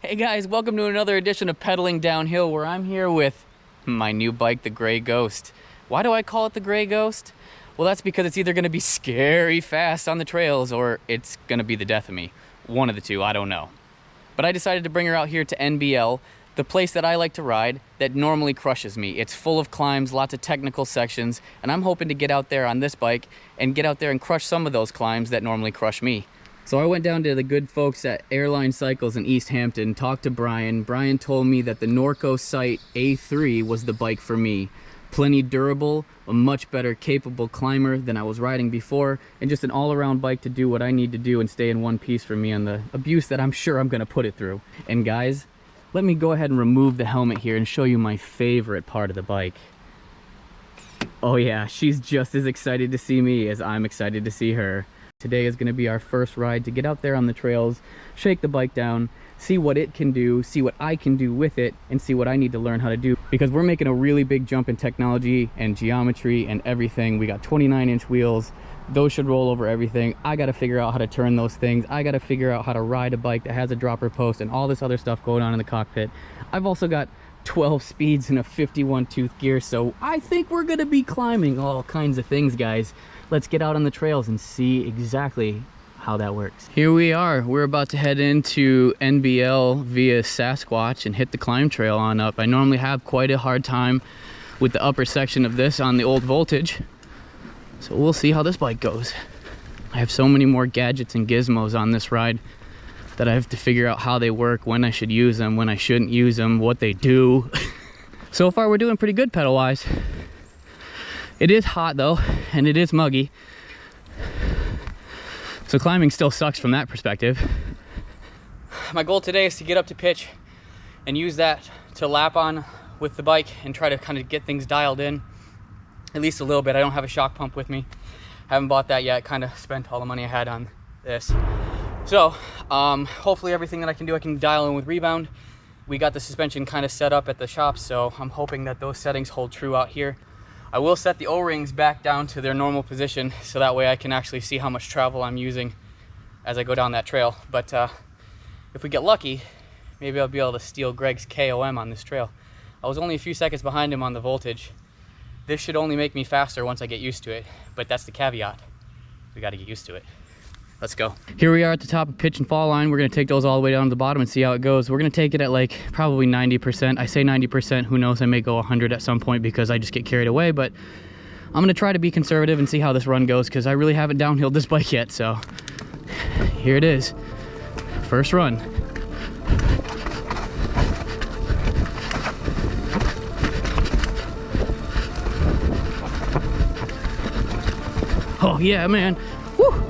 Hey guys, welcome to another edition of Pedaling Downhill, where I'm here with my new bike, the Gray Ghost. Why do I call it the Gray Ghost? Well, that's because it's either going to be scary fast on the trails or it's going to be the death of me. One of the two, I don't know. But I decided to bring her out here to NBL, the place that I like to ride that normally crushes me. It's full of climbs, lots of technical sections, and I'm hoping to get out there on this bike and get out there and crush some of those climbs that normally crush me. So I went down to the good folks at Airline Cycles in East Hampton, talked to Brian. Brian told me that the Norco Sight A3 was the bike for me. Plenty durable, a much better capable climber than I was riding before, and just an all-around bike to do what I need to do and stay in one piece for me on the abuse that I'm sure I'm gonna put it through. And guys, let me go ahead and remove the helmet here and show you my favorite part of the bike. Oh yeah, she's just as excited to see me as I'm excited to see her. Today is going to be our first ride to get out there on the trails, shake the bike down, see what it can do, see what I can do with it, and see what I need to learn how to do. Because we're making a really big jump in technology and geometry and everything. We got 29-inch wheels. Those should roll over everything. I got to figure out how to turn those things. I got to figure out how to ride a bike that has a dropper post and all this other stuff going on in the cockpit. I've also got 12 speeds and a 51 tooth gear, so I think we're going to be climbing all kinds of things, guys. Let's get out on the trails and see exactly how that works. Here we are. We're about to head into NBL via Sasquatch and hit the climb trail on up. I normally have quite a hard time with the upper section of this on the old voltage, so we'll see how this bike goes. I have so many more gadgets and gizmos on this ride that I have to figure out how they work, when I should use them, when I shouldn't use them, what they do. So far we're doing pretty good pedal wise. It is hot though, and it is muggy. So climbing still sucks from that perspective. My goal today is to get up to pitch and use that to lap on with the bike and try to kind of get things dialed in, at least a little bit. I don't have a shock pump with me. I haven't bought that yet. Kind of spent all the money I had on this. So hopefully everything that I can do, I can dial in with rebound. We got the suspension kind of set up at the shop, so I'm hoping that those settings hold true out here. I will set the O-rings back down to their normal position, so that way I can actually see how much travel I'm using as I go down that trail. But if we get lucky, maybe I'll be able to steal Greg's K.O.M on this trail. I was only a few seconds behind him on the voltage. This should only make me faster once I get used to it, but that's the caveat. We got to get used to it. Let's go. Here we are at the top of pitch and fall line. We're going to take those all the way down to the bottom and see how it goes. We're going to take it at like probably 90%. I say 90%, who knows, I may go 100 at some point because I just get carried away, but I'm going to try to be conservative and see how this run goes because I really haven't downhilled this bike yet. So here it is, first run. Oh yeah, man. Woo!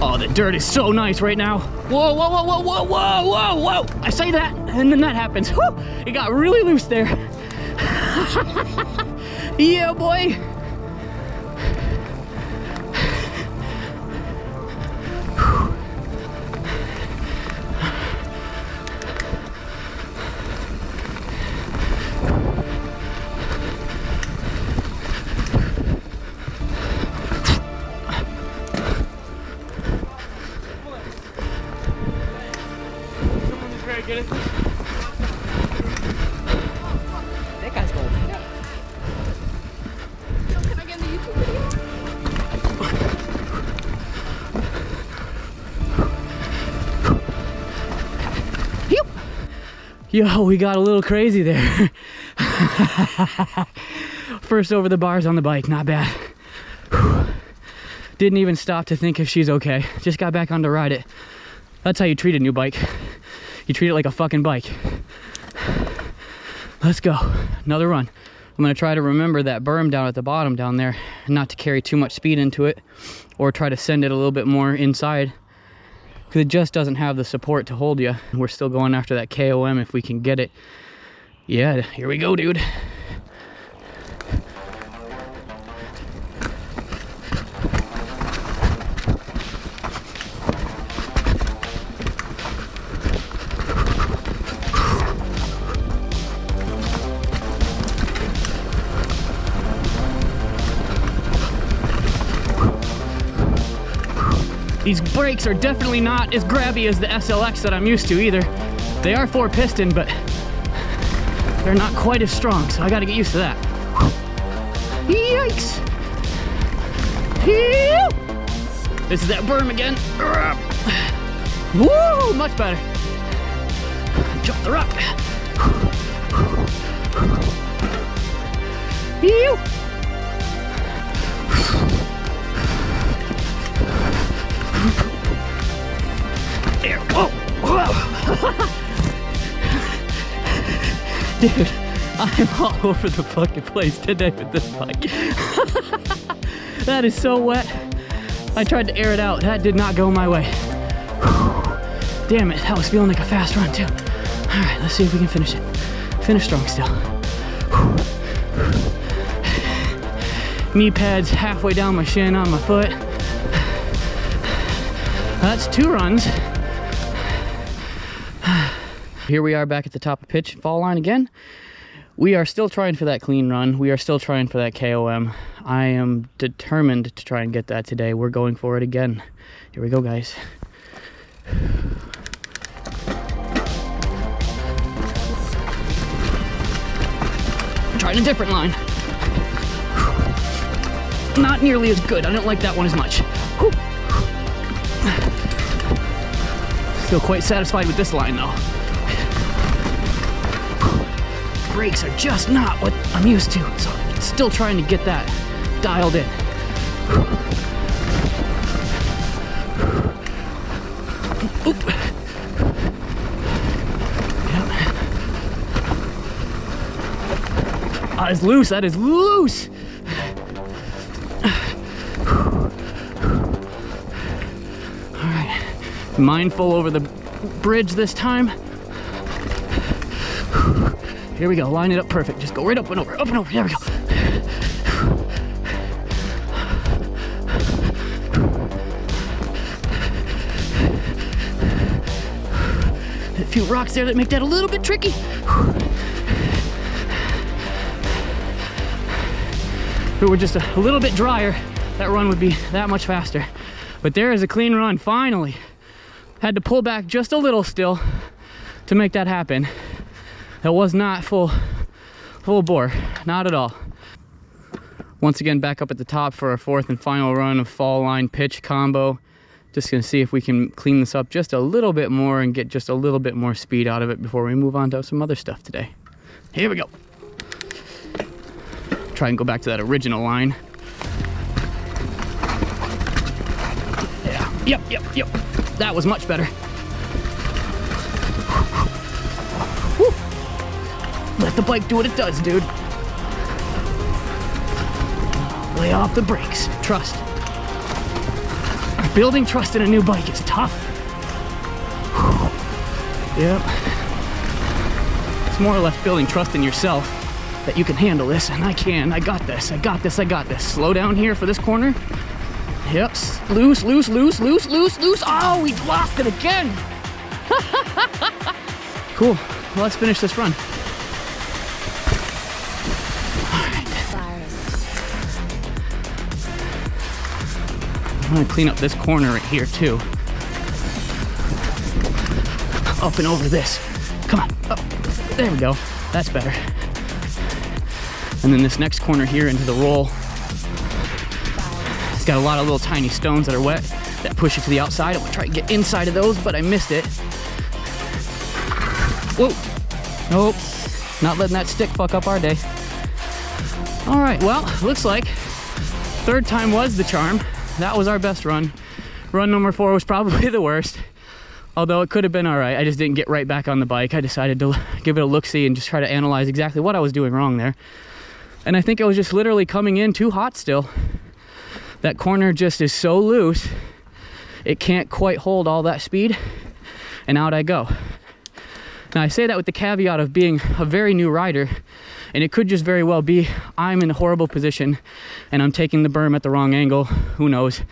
Oh, the dirt is so nice right now. Whoa, whoa, whoa, whoa, whoa, whoa, whoa, whoa. I say that, and then that happens. Whew, it got really loose there. Yeah, boy. Get it? That guy's going. Can I get in the YouTube video? Yo, we got a little crazy there. First over the bars on the bike, not bad. Didn't even stop to think if she's okay. Just got back on to ride it. That's how you treat a new bike. You treat it like a fucking bike. Let's go. Another run. I'm gonna try to remember that berm down at the bottom down there, not to carry too much speed into it, or try to send it a little bit more inside, because it just doesn't have the support to hold you. We're still going after that K.O.M if we can get it. Yeah, here we go, dude. These brakes are definitely not as grabby as the SLX that I'm used to either. They are 4-piston, but they're not quite as strong, so I gotta get used to that. Yikes! This is that berm again. Woo! Much better. Jump the rock. Ew. There. Whoa! Whoa! Dude, I'm all over the fucking place today with this bike. That is so wet. I tried to air it out. That did not go my way. Damn it, that was feeling like a fast run too. All right, let's see if we can finish it. Finish strong still. Knee pads halfway down my shin on my foot. That's 2 runs. Here we are back at the top of pitch, fall line again. We are still trying for that clean run. We are still trying for that K.O.M. I am determined to try and get that today. We're going for it again. Here we go, guys. I'm trying a different line. Not nearly as good. I don't like that one as much. Still quite satisfied with this line though. Brakes are just not what I'm used to, so I'm still trying to get that dialed in. Oop. Yep. That is loose, that is loose! Alright, mindful over the bridge this time. Here we go, line it up perfect. Just go right up and over, up and over. There we go. A few rocks there that make that a little bit tricky. If it were just a little bit drier, that run would be that much faster. But there is a clean run, finally. Had to pull back just a little still to make that happen. That was not full bore, not at all. Once again, back up at the top for our 4th and final run of fall line pitch combo. Just gonna see if we can clean this up just a little bit more and get just a little bit more speed out of it before we move on to some other stuff today. Here we go. Try and go back to that original line. Yeah, yep. That was much better. Let the bike do what it does, dude. Lay off the brakes. Trust. Building trust in a new bike is tough. Yep. It's more or less building trust in yourself that you can handle this, and I can. I got this. Slow down here for this corner. Yep. Loose. Oh, we lost it again. Cool. Well, let's finish this run. I'm gonna clean up this corner right here too. Up and over this. Come on, up. There we go. That's better. And then this next corner here into the roll. It's got a lot of little tiny stones that are wet that push it to the outside. I'm gonna try to get inside of those, but I missed it. Whoa. Nope. Not letting that stick fuck up our day. All right, well, looks like 3rd time was the charm. That was our best run. Run number 4 was probably the worst, although it could have been all right. I just didn't get right back on the bike. I decided to give it a look-see and just try to analyze exactly what I was doing wrong there. And I think it was just literally coming in too hot still. That corner just is so loose, it can't quite hold all that speed, and out I go. Now I say that with the caveat of being a very new rider, and it could just very well be I'm in a horrible position and I'm taking the berm at the wrong angle. Who knows?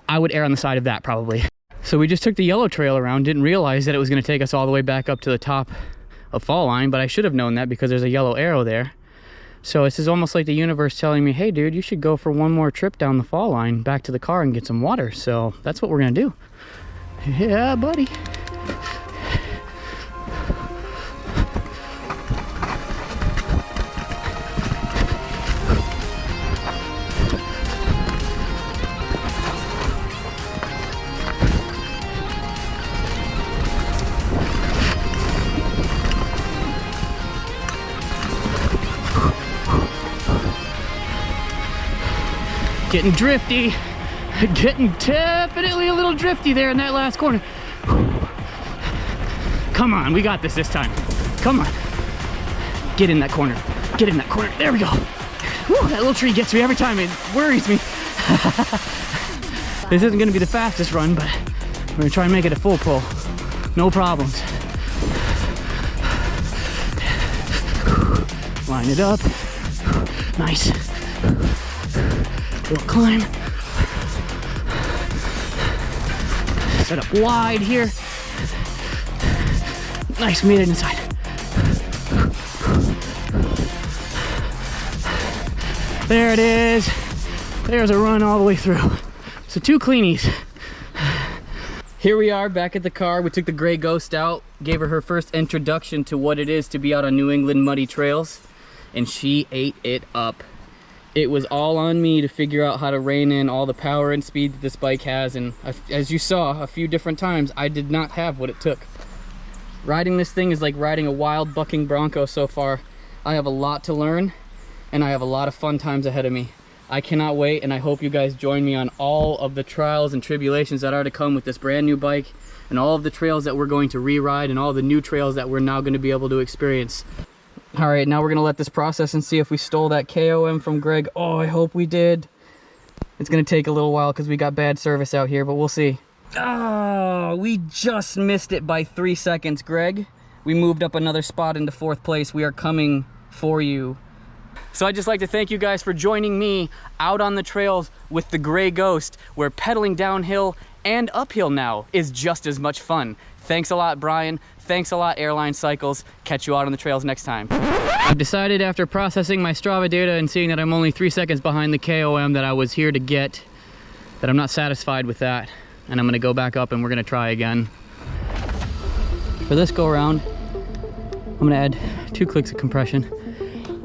I would err on the side of that probably. So we just took the yellow trail around, didn't realize that it was gonna take us all the way back up to the top of fall line, but I should have known that because there's a yellow arrow there. So this is almost like the universe telling me, hey dude, you should go for one more trip down the fall line back to the car and get some water. So that's what we're gonna do. Yeah, buddy. Getting drifty, getting definitely a little drifty there in that last corner. Come on, we got this time. Come on. Get in that corner. Get in that corner. There we go. Whew, that little tree gets me every time. It worries me. This isn't gonna be the fastest run, but we're gonna try and make it a full pull. No problems. Line it up. Nice. Little climb. Set up wide here. Nice, made it inside. There it is. There's a run all the way through. So 2 cleanies. Here we are back at the car. We took the Gray Ghost out, gave her first introduction to what it is to be out on New England muddy trails, and she ate it up. It was all on me to figure out how to rein in all the power and speed that this bike has, and as you saw a few different times, I did not have what it took. Riding this thing is like riding a wild bucking bronco so far. I have a lot to learn, and I have a lot of fun times ahead of me. I cannot wait, and I hope you guys join me on all of the trials and tribulations that are to come with this brand new bike, and all of the trails that we're going to re-ride, and all the new trails that we're now going to be able to experience. All right, now we're gonna let this process and see if we stole that K.O.M from Greg. Oh, I hope we did. It's gonna take a little while because we got bad service out here, but we'll see. Oh, we just missed it by 3 seconds, Greg. We moved up another spot into 4th place. We are coming for you. So I'd just like to thank you guys for joining me out on the trails with the Gray Ghost, where pedaling downhill and uphill now is just as much fun. Thanks a lot, Brian. Thanks a lot, Airline Cycles. Catch you out on the trails next time. I've decided after processing my Strava data and seeing that I'm only 3 seconds behind the K.O.M that I was here to get, that I'm not satisfied with that. And I'm gonna go back up and we're gonna try again. For this go around, I'm gonna add 2 clicks of compression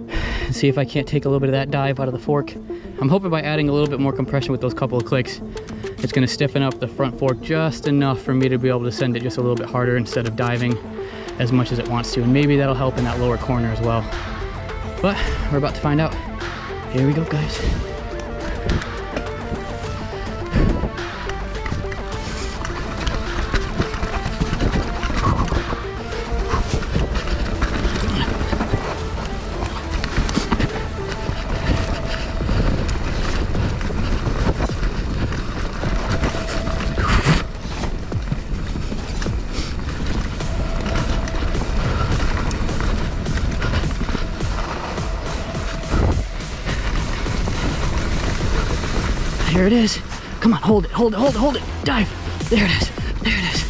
and see if I can't take a little bit of that dive out of the fork. I'm hoping by adding a little bit more compression with those couple of clicks, it's gonna stiffen up the front fork just enough for me to be able to send it just a little bit harder instead of diving as much as it wants to. And maybe that'll help in that lower corner as well. But we're about to find out. Here we go, guys. Here it is. Come on, hold it, hold it, hold it, hold it. Dive. There it is. There it is.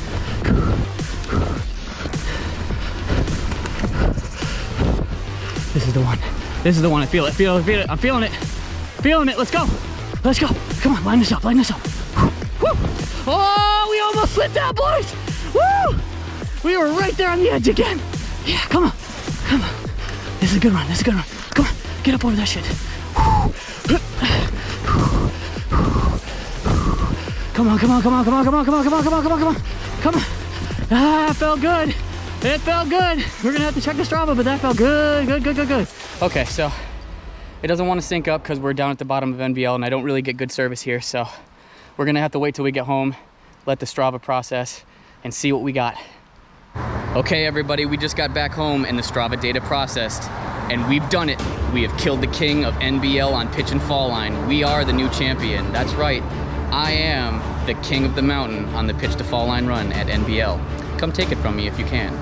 This is the one. This is the one. I feel it. Feel it. Feel it. I'm feeling it. Feeling it. Let's go. Let's go. Come on, line this up. Line this up. Woo. Oh, we almost slipped out, boys. Woo! We were right there on the edge again. Yeah, come on. Come on. This is a good run. This is a good run. Come on. Get up over that shit. Come on, come on, come on, come on, come on, come on, come on, come on, come on, come on, come on. Ah, it felt good. It felt good. We're gonna have to check the Strava, but that felt good, good, good, good, good. Okay, so it doesn't want to sync up because we're down at the bottom of NBL and I don't really get good service here. So we're gonna have to wait till we get home, let the Strava process and see what we got. Okay, everybody, we just got back home and the Strava data processed and we've done it. We have killed the king of NBL on pitch and fall line. We are the new champion. That's right. I am the king of the mountain on the pitch to fall line run at NBL. Come take it from me if you can.